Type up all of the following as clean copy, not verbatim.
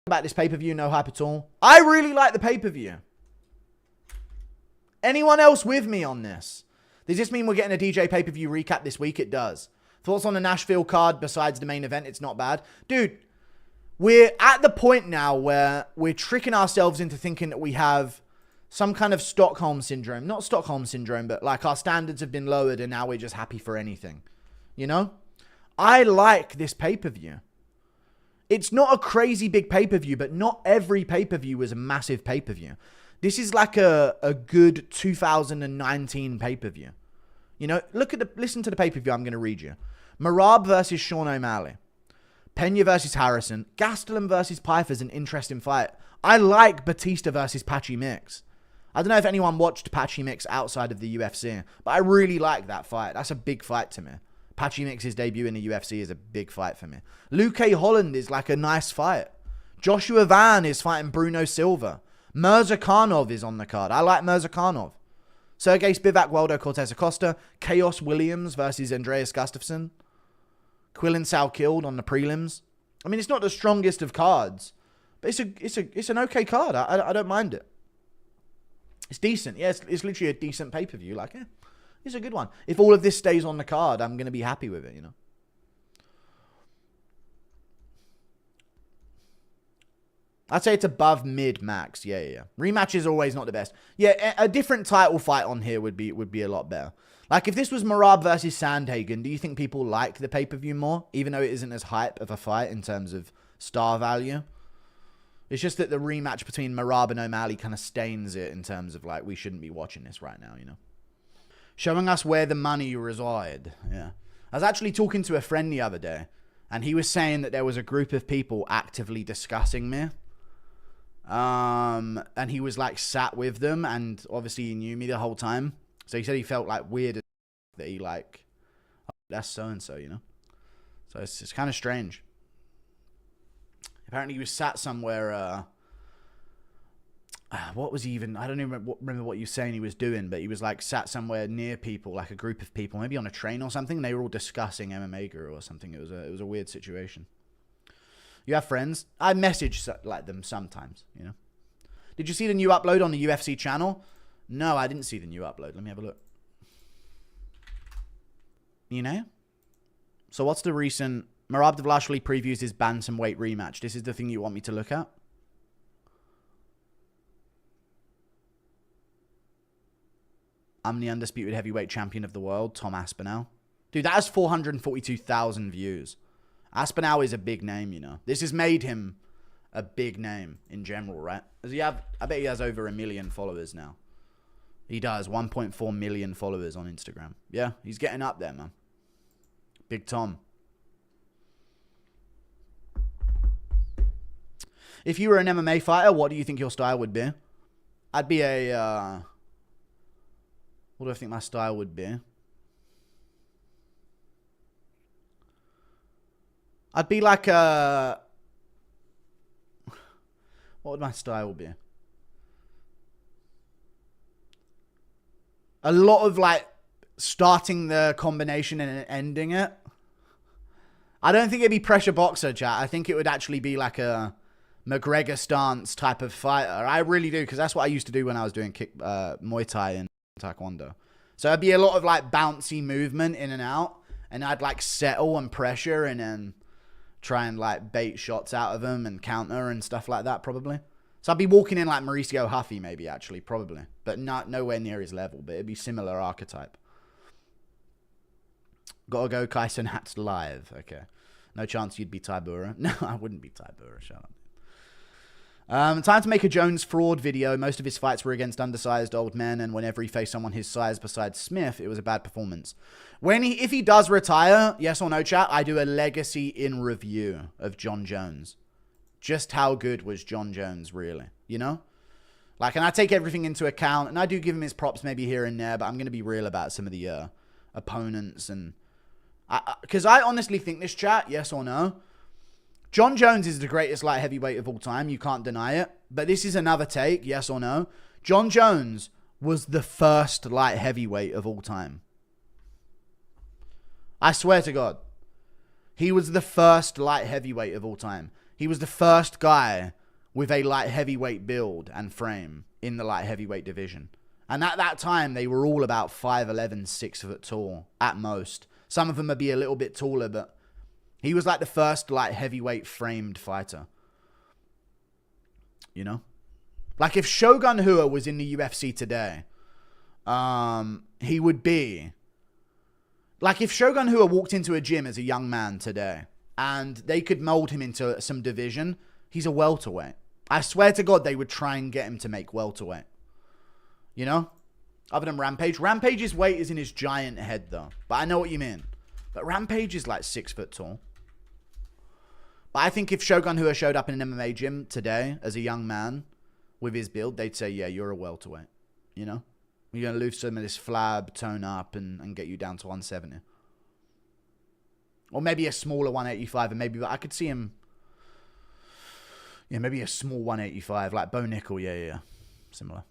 about this pay-per-view, no hype at all. I really like the pay-per-view. Anyone else with me on this? Does this mean we're getting a DJ pay-per-view recap this week? It does. Thoughts on the Nashville card besides the main event? It's not bad. Dude, we're at the point now where we're tricking ourselves into thinking that we have some kind of Stockholm syndrome. Not Stockholm syndrome, but like our standards have been lowered and now we're just happy for anything. You know? I like this pay-per-view. It's not a crazy big pay-per-view, but not every pay-per-view is a massive pay-per-view. This is like a good 2019 pay-per-view. You know, listen to the pay-per-view I'm going to read you. Marab versus Sean O'Malley. Pena versus Harrison. Gastelum versus Piper is an interesting fight. I like Batista versus Patchy Mix. I don't know if anyone watched Patchy Mix outside of the UFC, but I really like that fight. That's a big fight to me. Patchy Mix's debut in the UFC is a big fight for me. Luke Holland is like a nice fight. Joshua Van is fighting Bruno Silva. Mirzakhanov is on the card. I like Mirzakhanov. Sergey Spivak, Waldo Cortez Acosta. Chaos Williams versus Andreas Gustafsson. Quillen Sal killed on the prelims. I mean, it's not the strongest of cards, but it's an okay card. I don't mind it. It's decent. Yeah, it's literally a decent pay-per-view. Like, yeah, it's a good one. If all of this stays on the card, I'm going to be happy with it, you know. I'd say it's above mid-max. Yeah. Rematch is always not the best. Yeah, a different title fight on here would be a lot better. Like, if this was Marab versus Sandhagen, do you think people like the pay-per-view more? Even though it isn't as hype of a fight in terms of star value. It's just that the rematch between Marab and O'Malley kind of stains it in terms of, like, we shouldn't be watching this right now, you know. Showing us where the money reside. Yeah. I was actually talking to a friend the other day, and he was saying that there was a group of people actively discussing me. And he was, like, sat with them, and obviously he knew me the whole time. So he said he felt, like, weird that he, like, oh, that's so-and-so, you know? So it's kind of strange. Apparently he was sat somewhere, what was he even, I don't even remember what he was saying he was doing, but he was, like, sat somewhere near people, like a group of people, maybe on a train or something, and they were all discussing MMA Guru or something. It was a weird situation. You have friends? I message, like, them sometimes, you know? Did you see the new upload on the UFC channel? No, I didn't see the new upload. Let me have a look. You know? So what's the recent... Merab Dvalishvili previews his bantamweight rematch. This is the thing you want me to look at? I'm the undisputed heavyweight champion of the world, Tom Aspinall. Dude, that has 442,000 views. Aspinall is a big name, you know. This has made him a big name in general, right? Does he have... I bet he has over 1 million followers now. He does. 1.4 million followers on Instagram. Yeah, he's getting up there, man. Big Tom. If you were an MMA fighter, what do you think your style would be? I'd be a... what do I think my style would be? I'd be like a... what would my style be? A lot of, like, starting the combination and ending it. I don't think it'd be pressure boxer, chat. I think it would actually be like a McGregor stance type of fighter. I really do, because that's what I used to do when I was doing Muay Thai and Taekwondo. So it'd be a lot of, like, bouncy movement in and out. And I'd, like, settle and pressure and then try and, like, bait shots out of them and counter and stuff like that, probably. So I'd be walking in like Mauricio Huffy, maybe, actually, probably. But nowhere near his level, but it'd be similar archetype. Gotta go, Kaisen Hats live. Okay. No chance you'd be Tybura. No, I wouldn't be Tybura. Shut up. Time to make a Jones fraud video. Most of his fights were against undersized old men, and whenever he faced someone his size besides Smith, it was a bad performance. If he does retire, yes or no, chat, I do a legacy in review of Jon Jones. Just how good was Jon Jones, really? You know? Like, and I take everything into account, and I do give him his props maybe here and there, but I'm going to be real about some of the opponents. And because I honestly think this, chat, yes or no, Jon Jones is the greatest light heavyweight of all time. You can't deny it. But this is another take, yes or no. Jon Jones was the first light heavyweight of all time. I swear to God. He was the first light heavyweight of all time. He was the first guy with a light heavyweight build and frame in the light heavyweight division. And at that time, they were all about 5'11", 6 foot tall at most. Some of them would be a little bit taller, but he was like the first light heavyweight framed fighter. You know? Like if Shogun Rua was in the UFC today, he would be... Like if Shogun Rua walked into a gym as a young man today and they could mold him into some division, he's a welterweight. I swear to God, they would try and get him to make welterweight. You know? Other than Rampage. Rampage's weight is in his giant head, though. But I know what you mean. But Rampage is like 6 foot tall. But I think if Shogun Rua showed up in an MMA gym today as a young man with his build, they'd say, yeah, you're a welterweight. You know? You're going to lose some of this flab, tone up, and get you down to 170. Or maybe a smaller 185. And maybe I could see him... Yeah, maybe a small 185. Like Bo Nickel. Yeah. Similar.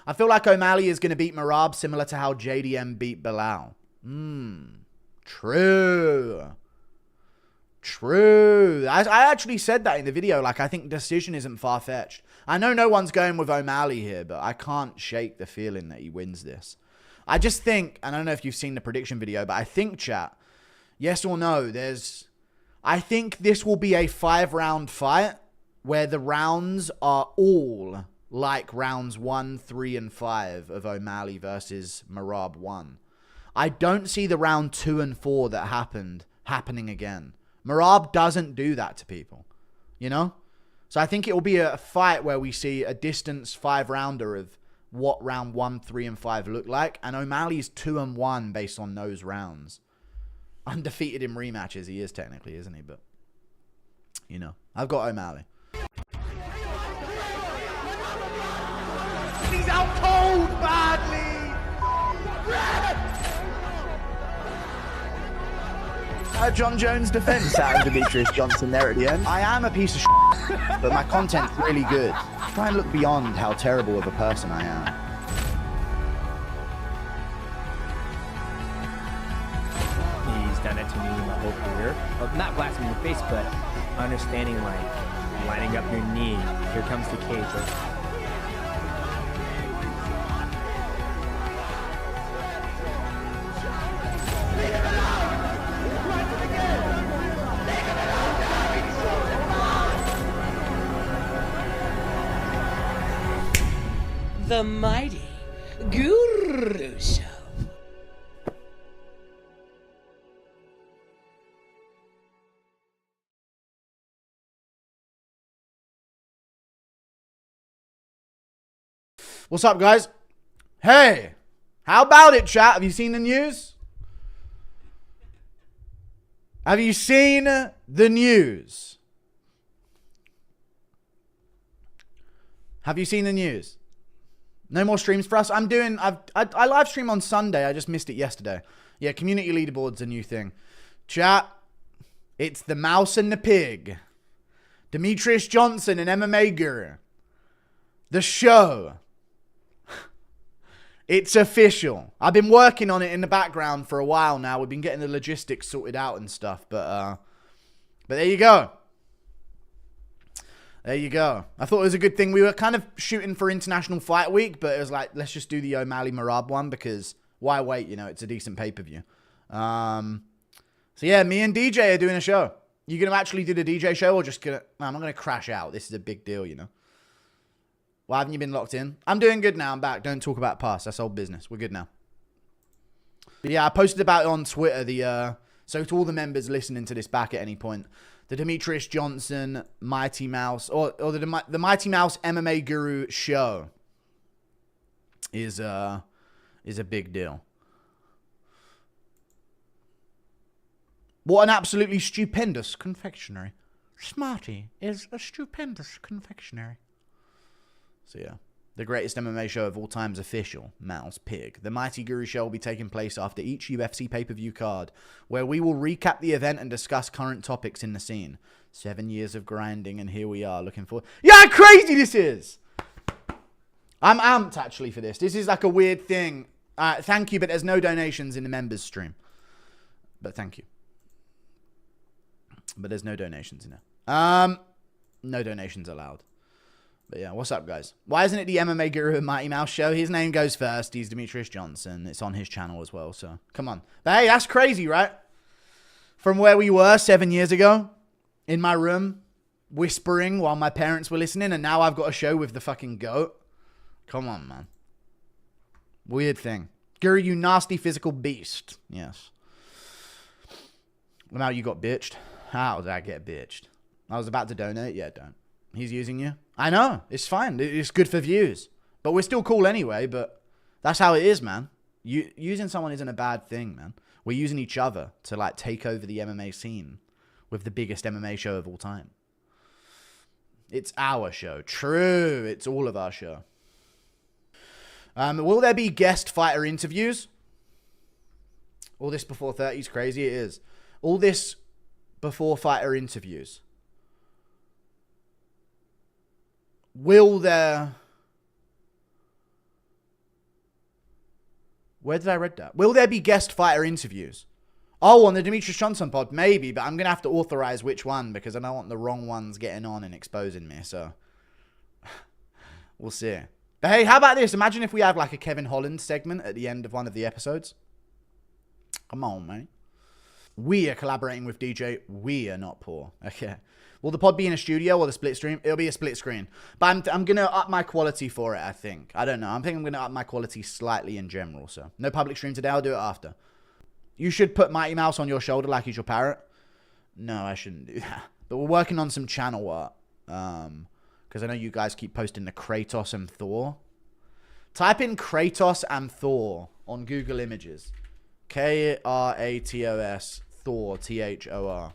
I feel like O'Malley is going to beat Merab similar to how JDM beat Bilal. True. I actually said that in the video. Like, I think decision isn't far-fetched. I know no one's going with O'Malley here, but I can't shake the feeling that he wins this. I just think, and I don't know if you've seen the prediction video, but I think, chat, yes or no, I think this will be a 5-round fight where the rounds are all... like rounds 1, 3, and 5 of O'Malley versus Merab 1. I don't see the round 2 and 4 that happening again. Merab doesn't do that to people, you know? So I think it will be a fight where we see a distance 5-rounder of what round 1, 3, and 5 look like. And O'Malley's 2-1 based on those rounds. Undefeated in rematches, he is technically, isn't he? But, you know, I've got O'Malley. He's out cold badly. Jon Jones' defense out of Demetrious Johnson there at the end. I am a piece of shit, but my content's really good. Try and look beyond how terrible of a person I am. He's done it to me my whole career. Well, not blasting in the face, but understanding, like, lining up your knee. Here comes the cage. Like, the mighty Guru Show. What's up, guys? Hey, how about it, chat? Have you seen the news? Have you seen the news? Have you seen the news? No more streams for us. I live stream on Sunday. I just missed it yesterday. Yeah, community leaderboard's a new thing. Chat, it's the mouse and the pig. Demetrious Johnson, an MMA guru. The show. It's official. I've been working on it in the background for a while now. We've been getting the logistics sorted out and stuff. But there you go. There you go. I thought it was a good thing. We were kind of shooting for International Fight Week, but it was like, let's just do the O'Malley Merab one because why wait? You know, it's a decent pay-per-view. So yeah, me and DJ are doing a show. You going to actually do the DJ show or just going to... I'm not going to crash out. This is a big deal, you know. Why haven't you been locked in? I'm doing good now. I'm back. Don't talk about past. That's old business. We're good now. But yeah, I posted about it on Twitter. So to all the members listening to this back at any point, the Demetrious Johnson Mighty Mouse or the Mighty Mouse MMA Guru show is a big deal. What an absolutely stupendous confectionery. Smarty is a stupendous confectionery. So yeah, the greatest MMA show of all time is official, Mouse Pig. The Mighty Guru show will be taking place after each UFC pay-per-view card, where we will recap the event and discuss current topics in the scene. 7 years of grinding, and here we are looking for... Yeah, how crazy this is! I'm amped, actually, for this. This is like a weird thing. Thank you, but there's no donations in the members stream. But thank you. But there's no donations in it. No donations allowed. But yeah, what's up, guys? Why isn't it the MMA Guru and Mighty Mouse show? His name goes first. He's Demetrious Johnson. It's on his channel as well, so come on. But hey, that's crazy, right? From where we were 7 years ago, in my room, whispering while my parents were listening, and now I've got a show with the fucking GOAT. Come on, man. Weird thing. Guru, you nasty physical beast. Yes. Well, now you got bitched. How did I get bitched? I was about to donate. Yeah, don't. He's using you. I know. It's fine. It's good for views. But we're still cool anyway, but that's how it is, man. Using someone isn't a bad thing, man. We're using each other to, like, take over the MMA scene with the biggest MMA show of all time. It's our show. True. It's all of our show. Will there be guest fighter interviews? All this before 30 is crazy. It is. All this before fighter interviews. Will there... Where did I read that? Will there be guest fighter interviews? Oh, on the Demetrious Johnson pod, maybe, but I'm going to have to authorize which one because I don't want the wrong ones getting on and exposing me, so we'll see. But hey, how about this? Imagine if we have like a Kevin Holland segment at the end of one of the episodes. Come on, mate. We are collaborating with DJ. We are not poor. Okay. Will the pod be in a studio or the split stream? It'll be a split screen. But I'm going to up my quality for it, I think. I don't know. I think I'm going to up my quality slightly in general. So no public stream today. I'll do it after. You should put Mighty Mouse on your shoulder like he's your parrot. No, I shouldn't do that. But we're working on some channel art. Because I know you guys keep posting the Kratos and Thor. Type in Kratos and Thor on Google Images. Kratos, Thor, Thor.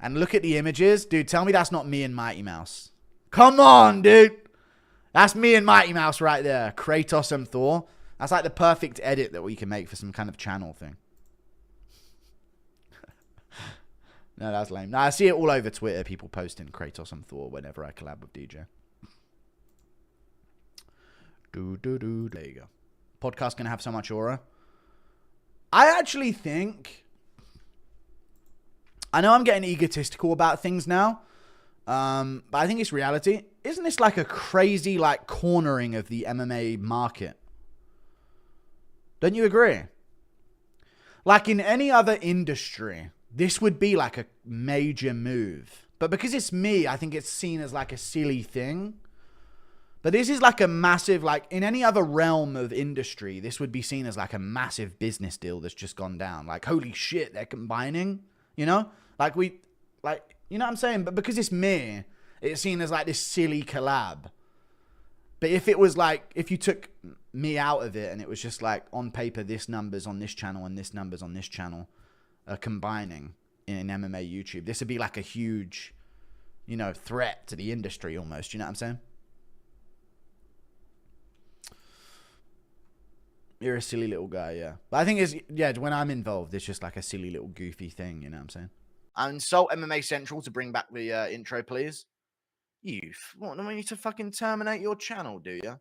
And look at the images. Dude, tell me that's not me and Mighty Mouse. Come on, dude. That's me and Mighty Mouse right there. Kratos and Thor. That's like the perfect edit that we can make for some kind of channel thing. No, that's lame. No, I see it all over Twitter. People posting Kratos and Thor whenever I collab with DJ. There you go. Podcast gonna have so much aura. I actually think... I know I'm getting egotistical about things now. But I think it's reality. Isn't this like a crazy like cornering of the MMA market? Don't you agree? Like in any other industry, this would be like a major move. But because it's me, I think it's seen as like a silly thing. But this is like a massive, like in any other realm of industry, this would be seen as like a massive business deal that's just gone down. Like, holy shit, they're combining, you know? Like you know what I'm saying? But because it's me, it's seen as like this silly collab. But if it was like, if you took me out of it and it was just like on paper, this numbers on this channel and this numbers on this channel are combining in MMA YouTube, this would be like a huge, you know, threat to the industry almost. You know what I'm saying? You're a silly little guy, yeah. But I think it's, yeah, when I'm involved, it's just like a silly little goofy thing, you know what I'm saying? And insult MMA Central to bring back the intro, please. You want me to fucking terminate your channel, do you?